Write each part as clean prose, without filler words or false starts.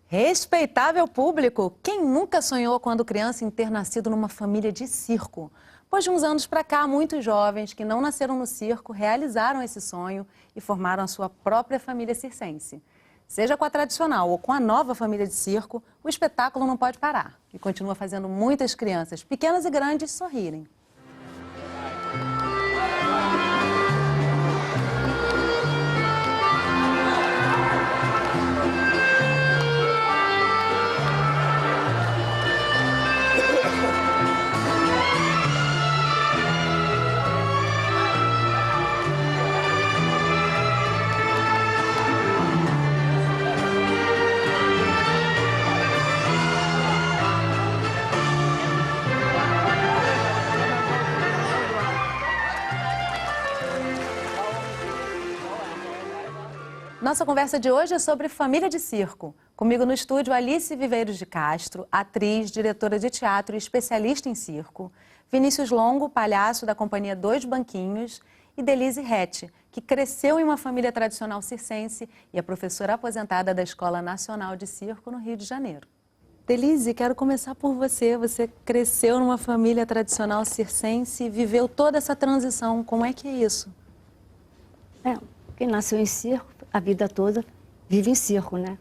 Respeitável público, quem nunca sonhou quando criança em ter nascido numa família de circo? Pois de uns anos para cá, muitos jovens que não nasceram no circo realizaram esse sonho e formaram a sua própria família circense. Seja com a tradicional ou com a nova família de circo, o espetáculo não pode parar e continua fazendo muitas crianças, pequenas e grandes, sorrirem. Nossa conversa de hoje é sobre família de circo. Comigo no estúdio, Alice Viveiros de Castro, atriz, diretora de teatro e especialista em circo. Vinícius Longo, palhaço da companhia Dois Banquinhos. E Delise Rett, que cresceu em uma família tradicional circense e é professora aposentada da Escola Nacional de Circo no Rio de Janeiro. Delise, quero começar por você. Você cresceu numa família tradicional circense e viveu toda essa transição. Como é que é isso? Quem nasceu em circo, a vida toda vive em circo, né?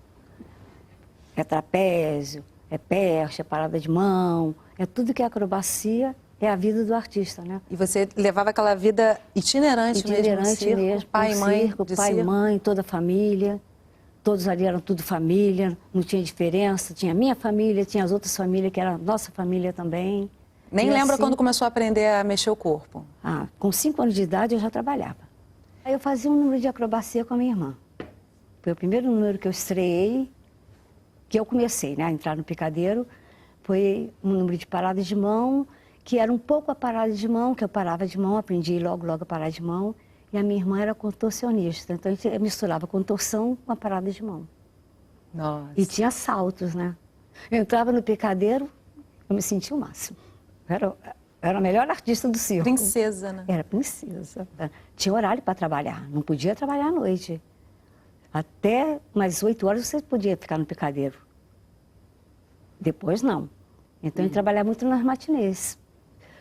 É trapézio, é percha, é parada de mão, é tudo que é acrobacia, é a vida do artista, né? E você levava aquela vida itinerante mesmo no circo? Mesmo, pai e mãe circo, pai e mãe, toda a família. Todos ali eram tudo família, não tinha diferença. Tinha a minha família, tinha as outras famílias, que era a nossa família também. Nem lembra quando começou a aprender a mexer o corpo? Com 5 anos de idade eu já trabalhava. Aí eu fazia um número de acrobacia com a minha irmã. Foi o primeiro número que eu estreiei, que eu comecei, né, a entrar no picadeiro. Foi um número de parada de mão, que era um pouco a parada de mão, que eu parava de mão, aprendi logo a parar de mão. E a minha irmã era contorcionista, então a gente misturava contorção com a parada de mão. Nossa. E tinha saltos, né? Eu entrava no picadeiro, eu me sentia o máximo. Era a melhor artista do circo. Princesa, né? Era princesa. Tinha horário para trabalhar, não podia trabalhar à noite. Até umas 8 horas você podia ficar no picadeiro. Depois não. Então a gente trabalhava muito nas matinês.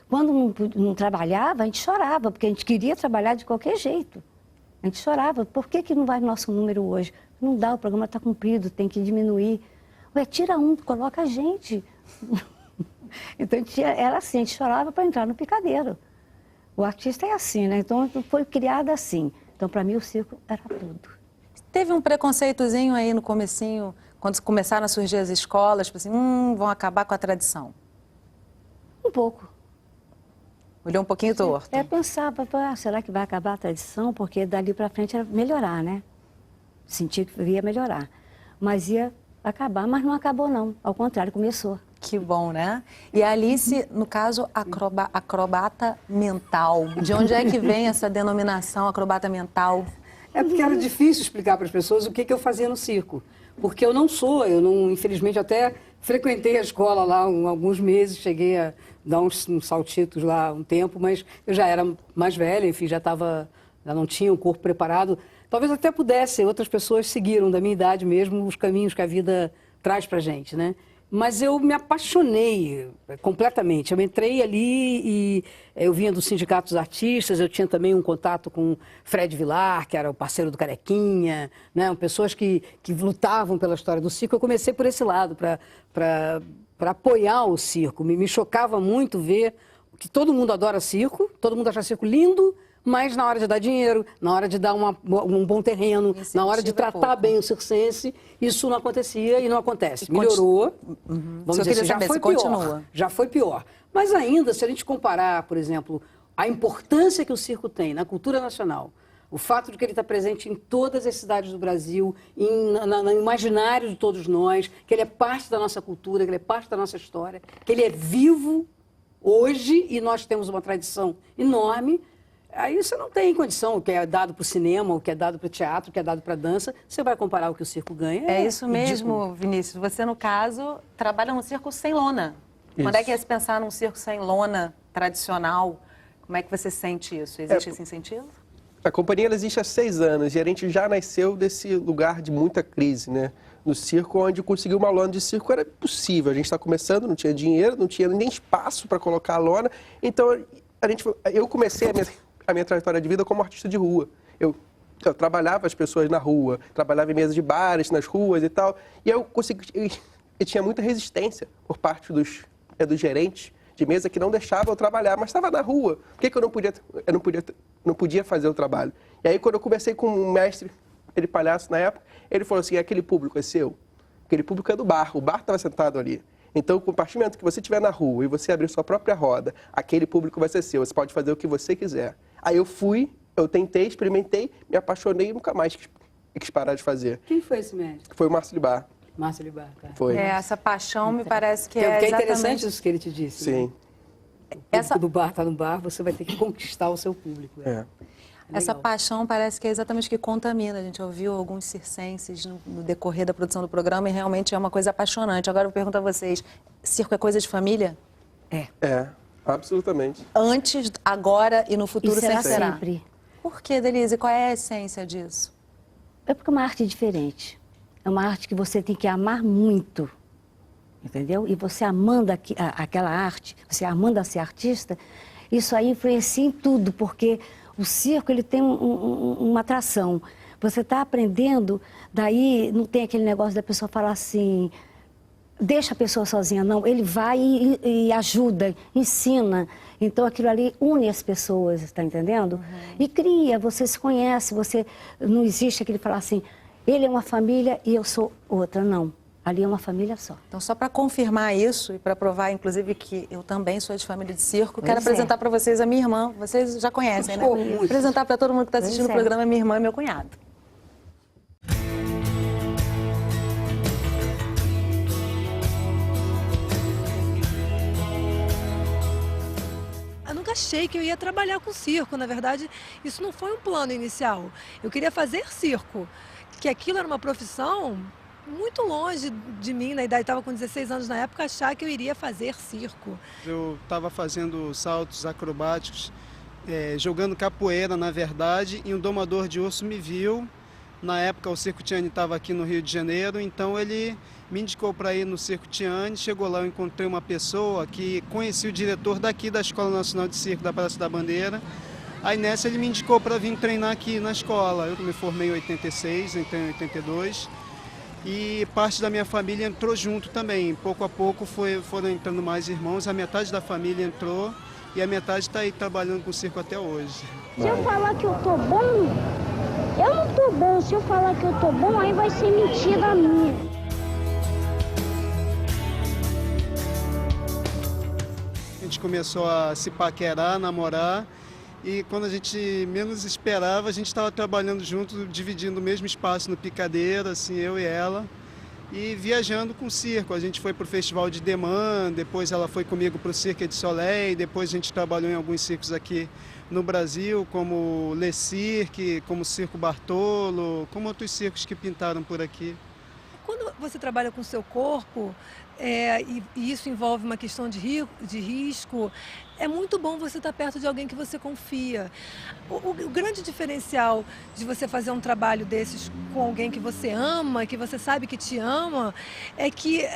Quando não trabalhava, a gente chorava, porque a gente queria trabalhar de qualquer jeito. A gente chorava. Por que não vai no nosso número hoje? Não dá, o programa está cumprido, tem que diminuir. Ué, tira um, coloca a gente. Então era assim, a gente chorava para entrar no picadeiro. O artista é assim, né? Então foi criado assim. Então para mim o circo era tudo. Teve um preconceitozinho aí no comecinho, quando começaram a surgir as escolas, tipo assim, vão acabar com a tradição? Um pouco. Olhou um pouquinho torto? Pensava, será que vai acabar a tradição? Porque dali para frente era melhorar, né? Sentia que ia melhorar. Mas ia acabar, mas não acabou não. Ao contrário, começou. Que bom, né? E a Alice, no caso, acrobata mental. De onde é que vem essa denominação, acrobata mental? É porque era difícil explicar para as pessoas o que eu fazia no circo. Porque eu não, infelizmente, até frequentei a escola lá alguns meses, cheguei a dar uns saltitos lá um tempo, mas eu já era mais velha, enfim, já não tinha o corpo preparado. Talvez até pudesse, outras pessoas seguiram da minha idade mesmo os caminhos que a vida traz para a gente, né? Mas eu me apaixonei completamente. Eu entrei ali e eu vinha do Sindicato dos Artistas, eu tinha também um contato com Fred Vilar, que era o parceiro do Carequinha, né? Pessoas que lutavam pela história do circo. Eu comecei por esse lado, para apoiar o circo. Me chocava muito ver que todo mundo adora circo, todo mundo acha circo lindo, mas na hora de dar dinheiro, na hora de dar um bom terreno, na hora de tratar bem o circense, isso não acontecia e não acontece. Melhorou, vamos dizer assim, já foi pior. Mas ainda, se a gente comparar, por exemplo, a importância que o circo tem na cultura nacional, o fato de que ele está presente em todas as cidades do Brasil, no imaginário de todos nós, que ele é parte da nossa cultura, que ele é parte da nossa história, que ele é vivo hoje e nós temos uma tradição enorme. Aí você não tem condição, o que é dado para o cinema, o que é dado para o teatro, o que é dado para a dança, você vai comparar o que o circo ganha. É isso mesmo, Vinícius. Você, no caso, trabalha num circo sem lona. Isso. Quando é que é se pensar num circo sem lona tradicional? Como é que você sente isso? Existe esse incentivo? A companhia existe há 6 anos e a gente já nasceu desse lugar de muita crise, né? no circo, onde conseguir uma lona de circo era impossível. A gente está começando, não tinha dinheiro, não tinha nem espaço para colocar a lona. Então, eu comecei a minha trajetória de vida como artista de rua. Eu trabalhava as pessoas na rua, trabalhava em mesas de bares, nas ruas e tal. E eu tinha muita resistência por parte dos gerentes de mesa que não deixavam eu trabalhar, mas estava na rua. Por que eu não podia fazer o trabalho? E aí, quando eu conversei com um mestre, ele palhaço na época, ele falou assim, aquele público é seu? Aquele público é do bar, o bar estava sentado ali. Então, com o compartimento que você estiver na rua e você abrir sua própria roda, aquele público vai ser seu, você pode fazer o que você quiser. Aí eu tentei, experimentei, me apaixonei e nunca mais quis parar de fazer. Quem foi esse mestre? Foi o Márcio Libar. Márcio Libar, tá. Foi. Essa paixão me parece que Que é exatamente... interessante isso que ele te disse. Sim. Né? O público do bar está no bar, você vai ter que conquistar o seu público. É. Essa Legal. paixão parece que é exatamente o que contamina. A gente ouviu alguns circenses no decorrer da produção do programa e realmente é uma coisa apaixonante. Agora eu pergunto a vocês, circo é coisa de família? É, absolutamente. Antes, agora e no futuro E será sempre será? sempre. Por que, Denise? Qual é a essência disso? É porque é uma arte diferente. É uma arte que você tem que amar muito, entendeu? E você amando aquela arte, você amando a ser artista, isso aí influencia em tudo, porque o circo ele tem uma atração. Você está aprendendo, daí não tem aquele negócio da pessoa falar assim, deixa a pessoa sozinha, não. Ele vai e ajuda, ensina. Então, aquilo ali une as pessoas, está entendendo? E cria, você se conhece, não existe aquele falar assim, ele é uma família e eu sou outra, não. Ali é uma família só. Então, só para confirmar isso e para provar, inclusive, que eu também sou de família de circo, quero Pois é. apresentar para vocês a minha irmã. Vocês já conhecem, né? Oh, muito. Apresentar para todo mundo que está assistindo o Pois é. programa, minha irmã e meu cunhado. Eu nunca achei que eu ia trabalhar com circo. Na verdade, isso não foi um plano inicial. Eu queria fazer circo, que aquilo era uma profissão muito longe de mim, na idade, estava com 16 anos na época, achar que eu iria fazer circo. Eu estava fazendo saltos acrobáticos, jogando capoeira, na verdade, e um domador de urso me viu. Na época, o Circo Tiani estava aqui no Rio de Janeiro, então ele me indicou para ir no Circo Tiani. Chegou lá, eu encontrei uma pessoa que conhecia o diretor daqui da Escola Nacional de Circo da Praça da Bandeira. Aí nessa ele me indicou para vir treinar aqui na escola. Eu me formei em 86, entrei em 82. E parte da minha família entrou junto também. Pouco a pouco foram entrando mais irmãos, a metade da família entrou e a metade está aí trabalhando com circo até hoje. Se eu falar que eu tô bom, eu não tô bom. Se eu falar que eu tô bom, aí vai ser mentira minha. A gente começou a se paquerar, namorar. E quando a gente menos esperava, a gente estava trabalhando junto, dividindo o mesmo espaço no Picadeiro, assim, eu e ela, e viajando com o circo. A gente foi para o Festival de Demã, depois ela foi comigo para o Cirque du Soleil, depois a gente trabalhou em alguns circos aqui no Brasil, como Le Cirque, como Circo Bartolo, como outros circos que pintaram por aqui. Quando você trabalha com o seu corpo, e isso envolve uma questão de risco, é muito bom você estar perto de alguém que você confia. O grande diferencial de você fazer um trabalho desses com alguém que você ama, que você sabe que te ama, é que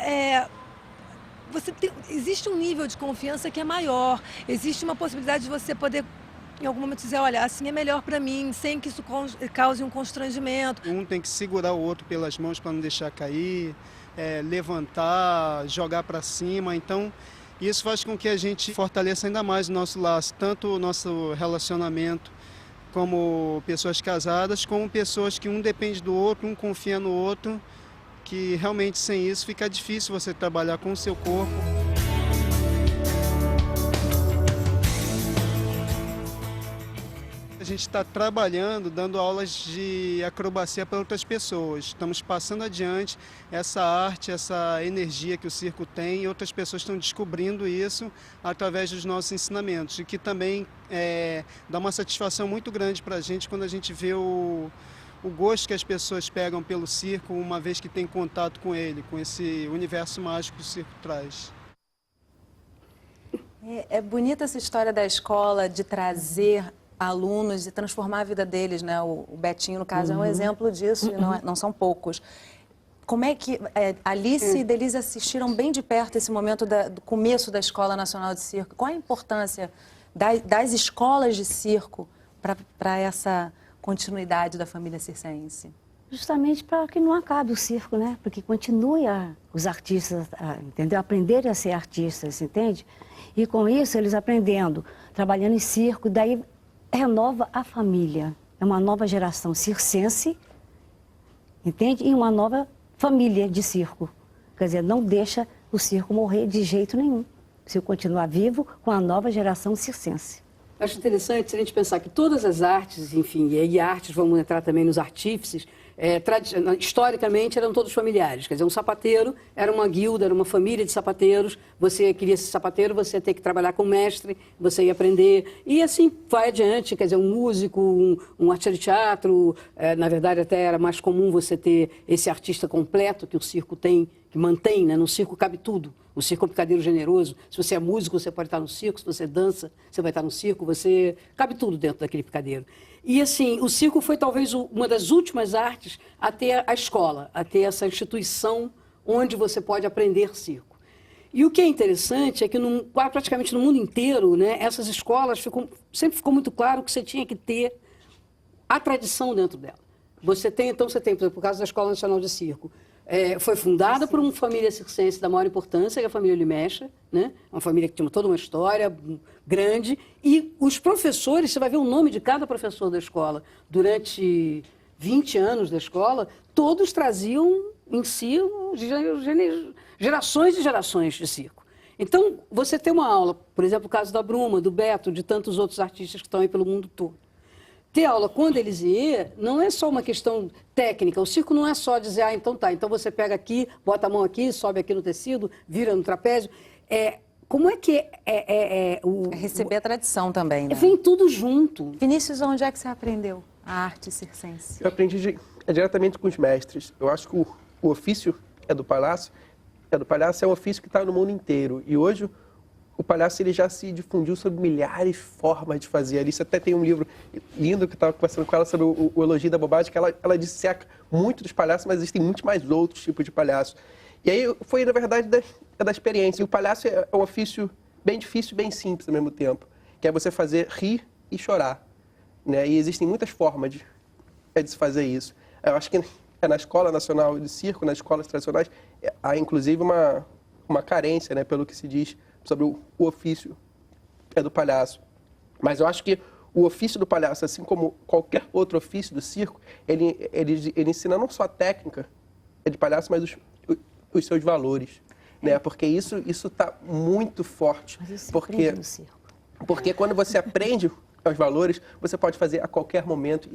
existe um nível de confiança que é maior. Existe uma possibilidade de você poder, em algum momento, dizer, olha, assim é melhor para mim, sem que isso cause um constrangimento. Um tem que segurar o outro pelas mãos para não deixar cair, levantar, jogar para cima. Então, isso faz com que a gente fortaleça ainda mais o nosso laço, tanto o nosso relacionamento como pessoas casadas, como pessoas que um depende do outro, um confia no outro, que realmente sem isso fica difícil você trabalhar com o seu corpo. A gente está trabalhando, dando aulas de acrobacia para outras pessoas. Estamos passando adiante essa arte, essa energia que o circo tem, e outras pessoas estão descobrindo isso através dos nossos ensinamentos. E que também dá uma satisfação muito grande para a gente quando a gente vê o gosto que as pessoas pegam pelo circo, uma vez que tem contato com ele, com esse universo mágico que o circo traz. É bonita essa história da escola de trazer alunos e transformar a vida deles, né? O Betinho, no caso, é um exemplo disso, e não são poucos. Como é que Alice e Denise assistiram bem de perto esse momento do começo da Escola Nacional de Circo? Qual a importância das escolas de circo para essa continuidade da família circense? Justamente para que não acabe o circo, né? Porque continue os artistas, entendeu? Aprenderem a ser artistas, entende? E com isso, eles aprendendo, trabalhando em circo, daí renova a família. É uma nova geração circense, entende? E uma nova família de circo. Quer dizer, não deixa o circo morrer de jeito nenhum. Se continuar vivo com a nova geração circense. Acho interessante se a gente pensar que todas as artes, enfim, e aí artes, vamos entrar também nos artífices, historicamente eram todos familiares. Quer dizer, um sapateiro era uma guilda, era uma família de sapateiros. Você queria ser sapateiro, você ia ter que trabalhar com o mestre, você ia aprender. E assim vai adiante, quer dizer, um músico, um artista de teatro. Na verdade, até era mais comum você ter esse artista completo que o circo tem, que mantém, né? No circo cabe tudo. O circo é um picadeiro generoso. Se você é músico, você pode estar no circo. Se você dança, você vai estar no circo. Cabe tudo dentro daquele picadeiro. E, assim, o circo foi talvez uma das últimas artes a ter a escola, a ter essa instituição onde você pode aprender circo. E o que é interessante é que praticamente no mundo inteiro, né, essas escolas sempre ficou muito claro que você tinha que ter a tradição dentro dela. Você tem, por exemplo, o caso da Escola Nacional de Circo. Foi fundada por uma família circense da maior importância, que é a família Limecha, né? Uma família que tinha toda uma história grande. E os professores, você vai ver o nome de cada professor da escola, durante 20 anos da escola, todos traziam em si gerações e gerações de circo. Então, você tem uma aula, por exemplo, o caso da Bruma, do Beto, de tantos outros artistas que estão aí pelo mundo todo. Ter aula com Denisier não é só uma questão técnica. O circo não é só dizer, então tá, então você pega aqui, bota a mão aqui, sobe aqui no tecido, vira no trapézio. Como é que receber a tradição também, né? Vem tudo junto. Vinícius, onde é que você aprendeu a arte circense? Eu aprendi diretamente com os mestres. Eu acho que o ofício do palhaço é um ofício que está no mundo inteiro. E hoje o palhaço ele já se difundiu sobre milhares de formas de fazer. A Alice até tem um livro lindo que eu estava conversando com ela sobre o elogio da bobagem, que ela disseca muito dos palhaços, mas existem muitos mais outros tipos de palhaço. E aí foi, na verdade, da experiência. E o palhaço é um ofício bem difícil e bem simples ao mesmo tempo, que é você fazer rir e chorar, né? E existem muitas formas de se fazer isso. Eu acho que na Escola Nacional de Circo, nas escolas tradicionais, há inclusive uma carência, né, pelo que se diz sobre o ofício do palhaço. Mas eu acho que o ofício do palhaço, assim como qualquer outro ofício do circo, ele ensina não só a técnica de palhaço, mas os seus valores, né? Porque isso está muito forte. Mas isso porque no circo. Porque quando você aprende os valores, você pode fazer a qualquer momento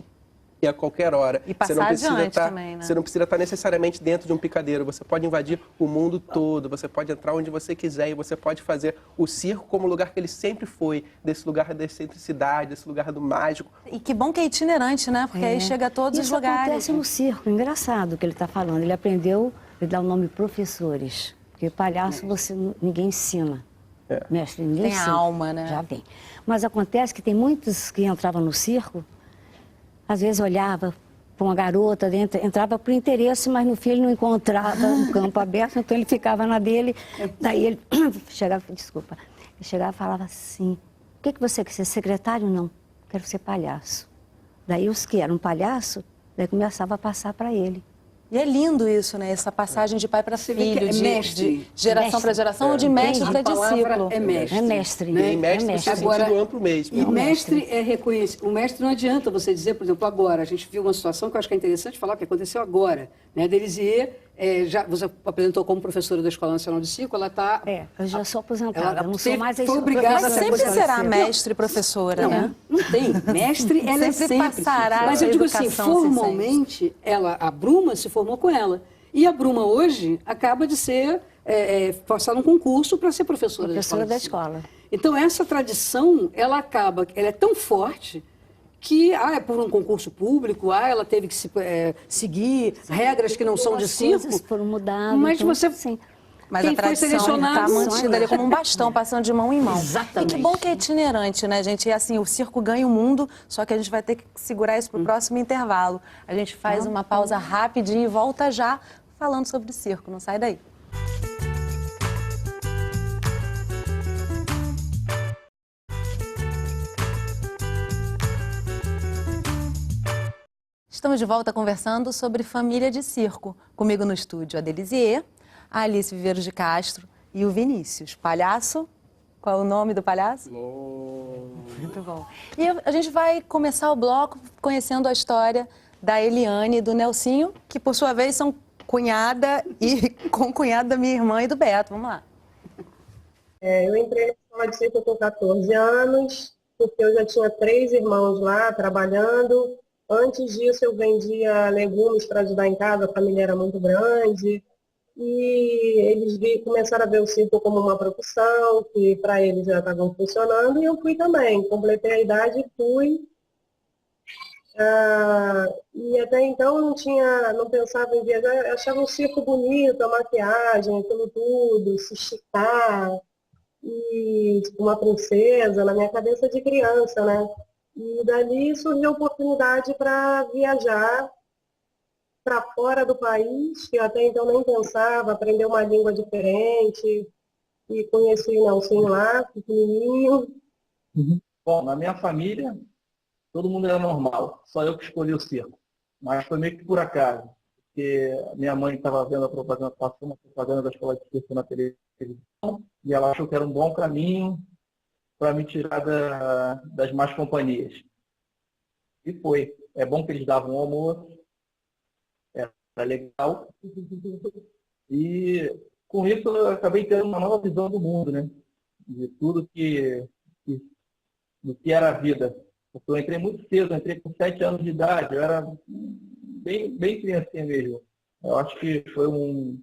e a qualquer hora. E passar adiante também, né? Você não precisa estar necessariamente dentro de um picadeiro. Você pode invadir o mundo todo, você pode entrar onde você quiser e você pode fazer o circo como o lugar que ele sempre foi, desse lugar da excentricidade, desse lugar do mágico. E que bom que é itinerante, né? Porque aí chega a todos os lugares. Isso acontece no circo, engraçado o que ele está falando. Ele aprendeu, ele dá o nome professores, porque palhaço ninguém ensina. Mestre, ninguém ensina. Tem a alma, né? Já vem. Mas acontece que tem muitos que entravam no circo, às vezes olhava para uma garota, entrava por interesse, mas no fim ele não encontrava um campo aberto, então ele ficava na dele. Daí ele chegava e falava assim, o que você quer ser? Secretário? Não, quero ser palhaço. Daí os que eram palhaço, daí começava a passar para ele. E é lindo isso, né? Essa passagem de pai para filho, de geração para geração, ou de mestre para discípulo. É mestre. É mestre, né? E mestre é mestre. no sentido amplo mesmo. E mestre é reconhecido. O mestre não adianta você dizer, por exemplo, agora. A gente viu uma situação que eu acho que é interessante falar, que aconteceu agora. Né? Denisier, você apresentou como professora da Escola Nacional de Circo, ela está... Eu já sou aposentada, eu não sou mais foi obrigada Mas sempre será mestre e professora, né? Não tem. Mestre, ela sempre é sempre. Passará. Mas eu digo assim, formalmente, a Bruma se formou com ela. E a Bruma hoje acaba de ser passar num concurso para ser professora da escola. Então, essa tradição, ela é tão forte que, é por um concurso público, ela teve que seguir regras que não são de circo. As coisas foram mudadas. Mas então, você... Sim. Mas a tradição está mantida ali como um bastão, passando de mão em mão. Exatamente. E que bom que é itinerante, né, gente? E assim, o circo ganha o mundo, só que a gente vai ter que segurar isso para o próximo intervalo. A gente faz uma pausa rapidinho e volta já falando sobre o circo. Não sai daí. Estamos de volta conversando sobre família de circo. Comigo no estúdio a Delisier, a Alice Viveiros de Castro e o Vinícius. Palhaço? Qual é o nome do palhaço? Muito bom. E a gente vai começar o bloco conhecendo a história da Eliane e do Nelsinho, que por sua vez são cunhada e concunhada da minha irmã e do Beto. Vamos lá. Eu entrei na escola de circo com 14 anos, porque eu já tinha 3 irmãos lá trabalhando. Antes disso, eu vendia legumes para ajudar em casa, a família era muito grande. E eles começaram a ver o circo como uma profissão, que para eles já estavam funcionando, e eu fui também. Completei a idade e fui. E até então não pensava em viajar, eu achava o circo bonito, a maquiagem, aquilo tudo, se esticar, e tipo uma princesa na minha cabeça de criança, né? E dali surgiu a oportunidade para viajar para fora do país, que até então nem pensava, aprender uma língua diferente, e conheci o Nelsinho lá, pequenininho. Bom, na minha família, todo mundo era normal, só eu que escolhi o circo. Mas foi meio que por acaso, porque minha mãe estava vendo a propaganda, passou uma propaganda da escola de circo na televisão, e ela achou que era um bom caminho para me tirar das más companhias. E foi. É bom que eles davam um almoço, era legal. E com isso eu acabei tendo uma nova visão do mundo, né? De tudo do que era a vida. Porque eu entrei muito cedo, eu entrei com 7 anos de idade, eu era bem criancinha mesmo. Eu acho que foi um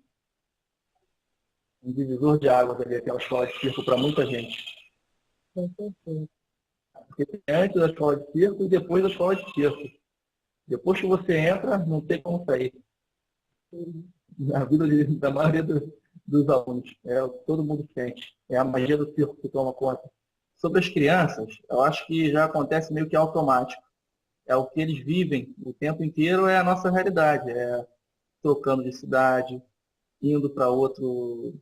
divisor de águas ali, aquela escola de circo para muita gente. Porque tem antes da escola de circo e depois da escola de circo. Depois que você entra, não tem como sair. Na vida da maioria dos alunos. É o que todo mundo sente. É a magia do circo que toma conta. Sobre as crianças, eu acho que já acontece meio que automático. É o que eles vivem o tempo inteiro, é a nossa realidade. É trocando de cidade, indo para outro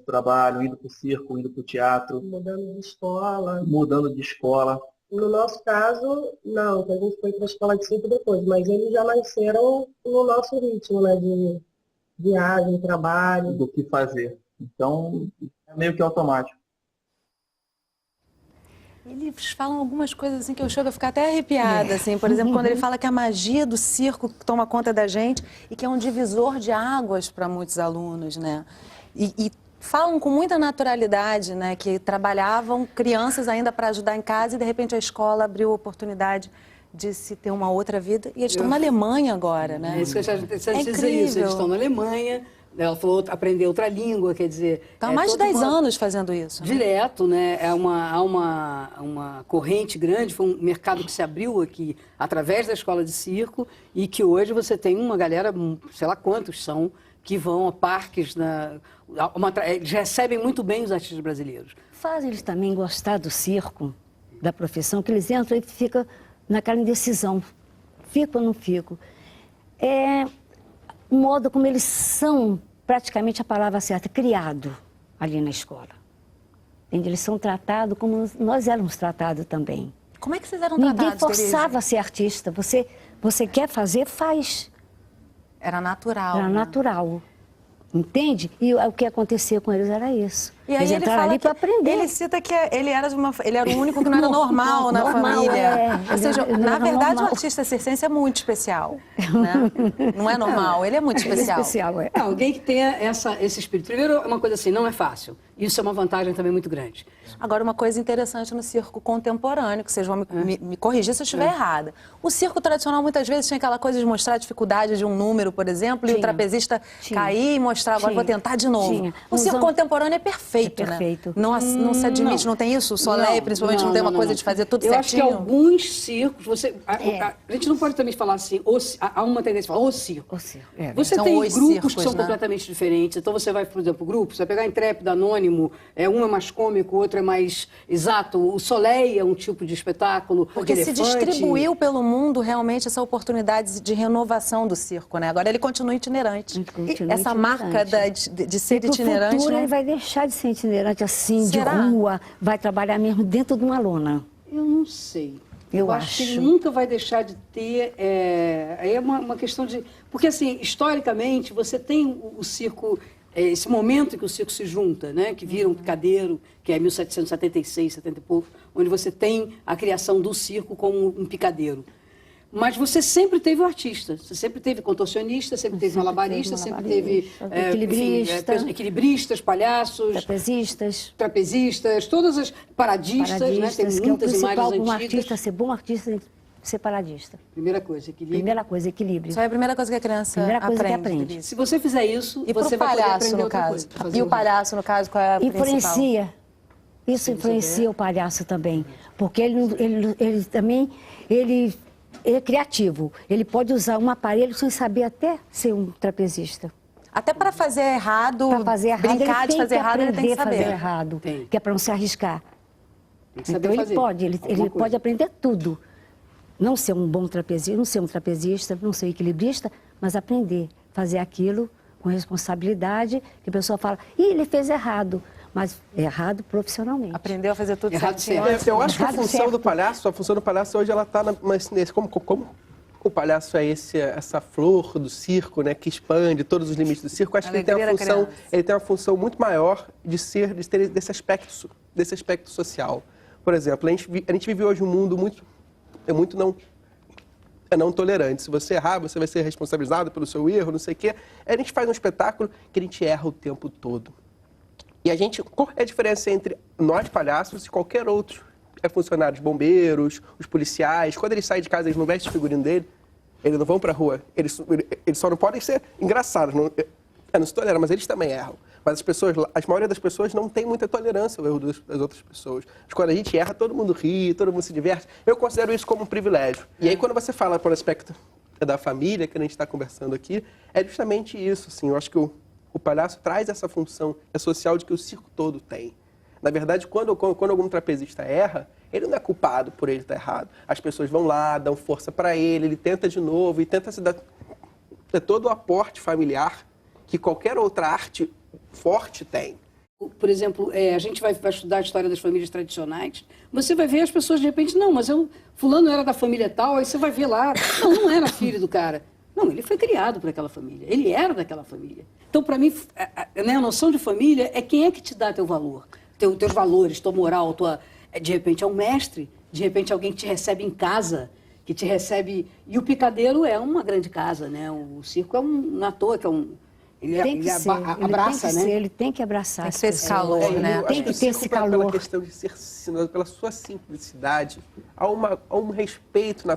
trabalho, indo para o circo, indo para o teatro. Mudando de escola. Mudando de escola. No nosso caso, não, que a gente foi para a escola de circo depois, mas eles já nasceram no nosso ritmo, né, de viagem, trabalho. Do que fazer. Então, é meio que automático. Eles falam algumas coisas assim que eu chego a ficar até arrepiada, assim. Por exemplo, quando ele fala que a magia do circo toma conta da gente e que é um divisor de águas para muitos alunos, né? E falam com muita naturalidade, né, que trabalhavam crianças ainda para ajudar em casa e de repente a escola abriu a oportunidade de se ter uma outra vida. E eles estão na Alemanha agora, né? É isso que eu já dizer isso. Incrível. Eles estão na Alemanha, ela falou aprender outra língua, quer dizer... Estão há mais de 10 anos fazendo isso. Né? Direto, né? Há uma corrente grande, foi um mercado que se abriu aqui através da escola de circo e que hoje você tem uma galera, sei lá quantos são, que vão a parques, eles recebem muito bem os artistas brasileiros. Faz eles também gostar do circo, da profissão, que eles entram e ficam naquela indecisão. Fico ou não fico? É o modo como eles são, praticamente a palavra certa, criado ali na escola. Entende? Eles são tratados como nós éramos tratados também. Como é que vocês eram tratados? Ninguém forçava a ser artista. Você quer fazer, faz. Era natural. Era natural. Entende? E o que acontecia com eles era isso. E aí eles ele entraram fala ali para aprender. Ele cita que ele era o único que não era normal na família. Ou seja, na verdade, o artista circense é muito especial. Né? Não é normal, ele é muito especial. Alguém que tenha esse espírito. Primeiro, é uma coisa assim, não é fácil. Isso é uma vantagem também muito grande. Agora, uma coisa interessante no circo contemporâneo, que vocês vão me corrigir se eu estiver errada. O circo tradicional, muitas vezes, tinha aquela coisa de mostrar a dificuldade de um número, por exemplo, e o trapezista cair e mostrar, agora vou tentar de novo. O circo contemporâneo é perfeito. perfeito, perfeito. né? Não se admite, não tem isso? O Soleil, principalmente, não tem uma coisa de fazer tudo Eu certinho? acho que alguns circos, a gente não pode também falar assim, há uma tendência a falar o circo. O circo, Você São tem os grupos circos, que são né? completamente diferentes. Então você vai, por exemplo, grupo, você vai pegar Intrépido, Anônimo, um é mais cômico, o outro é mais exato. O Soleil é um tipo de espetáculo. Porque se distribuiu pelo mundo realmente essa oportunidade de renovação do circo, né? Agora ele continua itinerante. Essa marca de ser itinerante, no futuro, né? ele vai deixar de ser itinerante assim, Será? de rua, vai trabalhar mesmo dentro de uma lona. Eu não sei. Eu acho que ele nunca vai deixar de ter. Aí é uma questão de. Porque, assim, historicamente, você tem o circo. Esse momento em que o circo se junta, né? Que vira um picadeiro, que é 1776, 70 e pouco, onde você tem a criação do circo como um picadeiro. Mas você sempre teve o artista, você sempre teve contorcionista, sempre teve malabarista, sempre teve equilibristas, palhaços, trapezistas, todas as paradistas, né? Tem muitas imagens antigas. Um artista, ser bom artista, tem que ser paradista. Primeira coisa, equilíbrio. Primeira coisa, equilíbrio. Isso é a primeira coisa que a criança aprende. Se você fizer isso, e você vai poder aprender outra coisa. E o palhaço, no caso, qual é a principal? Influencia. Isso influencia o palhaço também. Porque ele também é criativo. Ele pode usar um aparelho sem saber até ser um trapezista. Até para fazer errado, brincar de fazer errado, ele tem que saber. Fazer errado, que é para não se arriscar. Então ele pode aprender tudo. Não ser um bom trapezista, não ser um trapezista, não ser equilibrista, mas aprender, fazer aquilo com responsabilidade, que a pessoa fala, ele fez errado. Mas errado profissionalmente. Aprendeu a fazer tudo certinho. Eu acho que a função do palhaço hoje ela está nesse como o palhaço é essa flor do circo, né, que expande todos os limites do circo. Acho que ele tem uma função muito maior de ter desse aspecto social. Por exemplo, a gente vive hoje um mundo muito não tolerante. Se você errar, você vai ser responsabilizado pelo seu erro, não sei o quê. A gente faz um espetáculo que a gente erra o tempo todo. E qual é a diferença entre nós, palhaços, e qualquer outro funcionário, os bombeiros, os policiais? Quando eles saem de casa, eles não vestem o figurino dele, eles não vão pra rua. Eles só não podem ser engraçados, não se toleram, mas eles também erram. Mas a maioria das pessoas não tem muita tolerância ao erro das outras pessoas. Mas quando a gente erra, todo mundo ri, todo mundo se diverte. Eu considero isso como um privilégio. E aí, quando você fala por aspecto da família, que a gente está conversando aqui, é justamente isso, assim. Eu acho que o palhaço traz essa função social de que o circo todo tem. Na verdade, quando algum trapezista erra, ele não é culpado por ele estar errado. As pessoas vão lá, dão força para ele tenta de novo e tenta se dar todo o aporte familiar que qualquer outra arte forte tem. Por exemplo, a gente vai estudar a história das famílias tradicionais, você vai ver as pessoas de repente, não, mas fulano era da família tal, aí você vai ver lá, não era filho do cara. Não, ele foi criado por aquela família, ele era daquela família. Então, para mim, a noção de família é quem é que te dá teu valor, teus valores, tua moral, de repente é um mestre, de repente alguém que te recebe em casa, que te recebe... E o picadeiro é uma grande casa, né? O circo não à toa, que é um... Ele abraça, né? Ele tem que abraçar. Tem que ter esse calor, né? Tem que ter esse calor. Pela questão de ser, pela sua simplicidade, há um respeito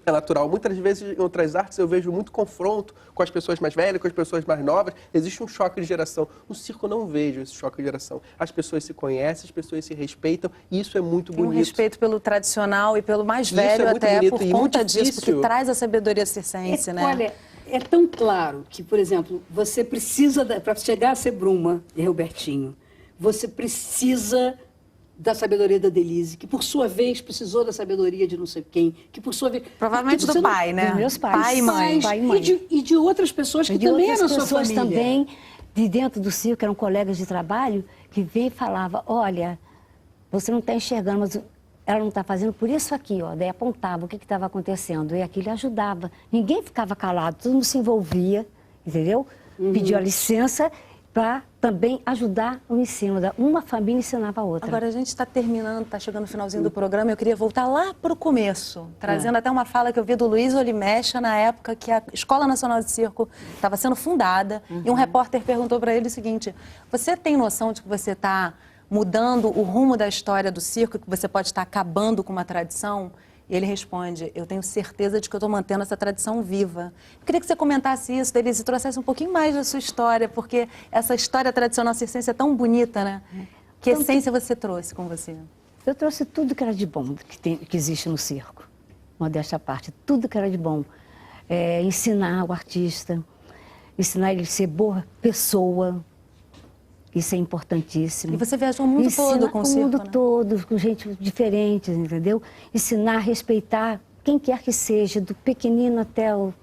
natural. Muitas vezes, em outras artes, eu vejo muito confronto com as pessoas mais velhas, com as pessoas mais novas. Existe um choque de geração. No circo, eu não vejo esse choque de geração. As pessoas se conhecem, as pessoas se respeitam, e isso é muito bonito. Um respeito pelo tradicional e pelo mais velho, até por conta disso, porque traz a sabedoria circense, né? Olha, é tão claro que, por exemplo, você precisa, para chegar a ser Bruma e Robertinho, você precisa da sabedoria da Denise, que por sua vez precisou da sabedoria de não sei quem, que por sua vez... Provavelmente do pai, né? Dos meus pais. Pai e mãe. E de outras pessoas que também eram sua família. Pessoas também, de dentro do circo, eram colegas de trabalho, que veio e falava, olha, você não está enxergando, mas ela não está fazendo por isso aqui, ó. Daí apontava o que estava acontecendo, e aquilo ajudava. Ninguém ficava calado, todo mundo se envolvia, entendeu? Pedia licença para também ajudar o ensino. Uma família ensinava a outra. Agora, a gente está terminando, está chegando no finalzinho do programa, eu queria voltar lá para o começo, trazendo até uma fala que eu vi do Luiz Olimecha na época que a Escola Nacional de Circo estava sendo fundada, e um repórter perguntou para ele o seguinte, você tem noção de que você está mudando o rumo da história do circo, que você pode estar acabando com uma tradição? E ele responde, eu tenho certeza de que eu estou mantendo essa tradição viva. Eu queria que você comentasse isso, Denise, e trouxesse um pouquinho mais da sua história, porque essa história tradicional circense é tão bonita, né? Que essência você trouxe com você? Eu trouxe tudo que era de bom que existe no circo, modéstia à parte, tudo que era de bom. Ensinar o artista, ensinar ele a ser boa pessoa, isso é importantíssimo. E você viajou o mundo todo com o circo, o mundo né? todo, com gente diferente, entendeu? Ensinar a respeitar quem quer que seja, do pequenino até o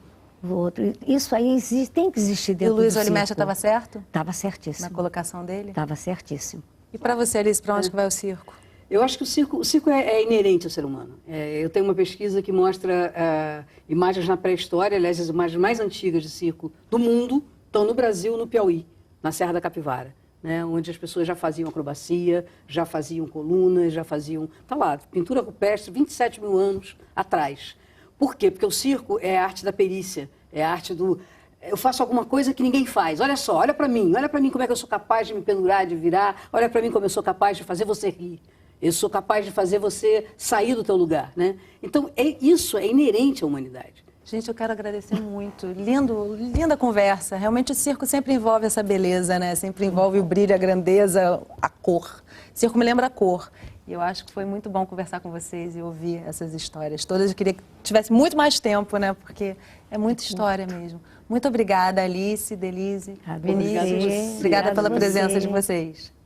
outro. Isso aí existe, tem que existir dentro do circo. E o Luiz Olimecha estava certo? Estava certíssimo. Na colocação dele? Estava certíssimo. E para você, Alice, para onde que vai o circo? Eu acho que o circo é inerente ao ser humano. Eu tenho uma pesquisa que mostra imagens na pré-história, aliás, as imagens mais antigas de circo do mundo estão no Brasil, no Piauí, na Serra da Capivara, né, onde as pessoas já faziam acrobacia, já faziam colunas, já faziam... Está lá, pintura rupestre, 27 mil anos atrás. Por quê? Porque o circo é a arte da perícia, é a arte do... Eu faço alguma coisa que ninguém faz. Olha só, olha para mim como é que eu sou capaz de me pendurar, de virar, olha para mim como eu sou capaz de fazer você rir. Eu sou capaz de fazer você sair do teu lugar, né? Então, isso é inerente à humanidade. Gente, eu quero agradecer muito. Linda conversa. Realmente o circo sempre envolve essa beleza, né? Sempre envolve o brilho, a grandeza, a cor. O circo me lembra a cor. E eu acho que foi muito bom conversar com vocês e ouvir essas histórias todas. Eu queria que tivesse muito mais tempo, né? Porque é muita história mesmo. Muito obrigada, Alice, Denise, Vinícius. Obrigada pela presença de vocês.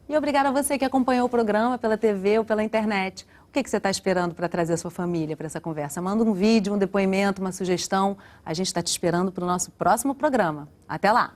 E obrigada a você que acompanhou o programa pela TV ou pela internet. O que você está esperando para trazer a sua família para essa conversa? Manda um vídeo, um depoimento, uma sugestão. A gente está te esperando para o nosso próximo programa. Até lá!